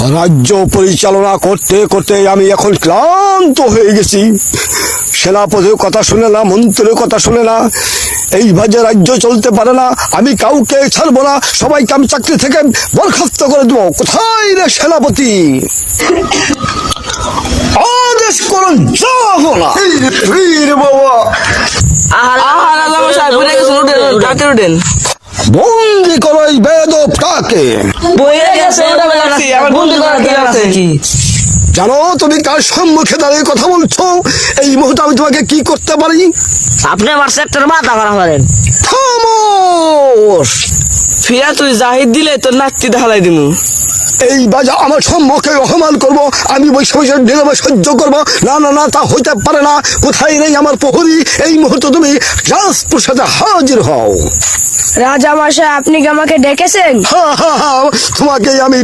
রাজ্য পরিচালনা করতে করতে আমি এখন ক্লান্ত হয়ে গেছি। সেনাপতির কথা শুনে না, মন্ত্রীর কথা শুনে না, এইভাবে রাজ্য চলতে পারে না। আমি কাউকে ছাড়বো না, সবাইকে আমি চাকরি থেকে বরখাস্ত করে দেবো। কোথায় রে সেনাপতি? আদেশ করুন, যাবো না। বাবা বন্দি করো এই বেদবটাকে। জানো তুমি কার সম্মুখে দাঁড়িয়ে কথা বলছো? এই মুহূর্তে আমি তোমাকে কি করতে পারি? আপনি আমার সেক্টর মাথা খারাপ করেন। খামোশ! ফিরা তুই জাহিদ দিলে তোর নাকটি ঢালাই দিমু। এই বাজা আমার সম্মুখে অপমান করবো, আমি বসে বসে নীরবে সহ্য করবো? না না না, তা হইতে পারে না। কোথায় নেই আমার প্রহরী? এই মুহূর্তে তুমি রাজপ্রসাদে হাজির হও। রাজা মশাই, আপনি কি আমাকে ডেকেছেন? তোমাকে আমি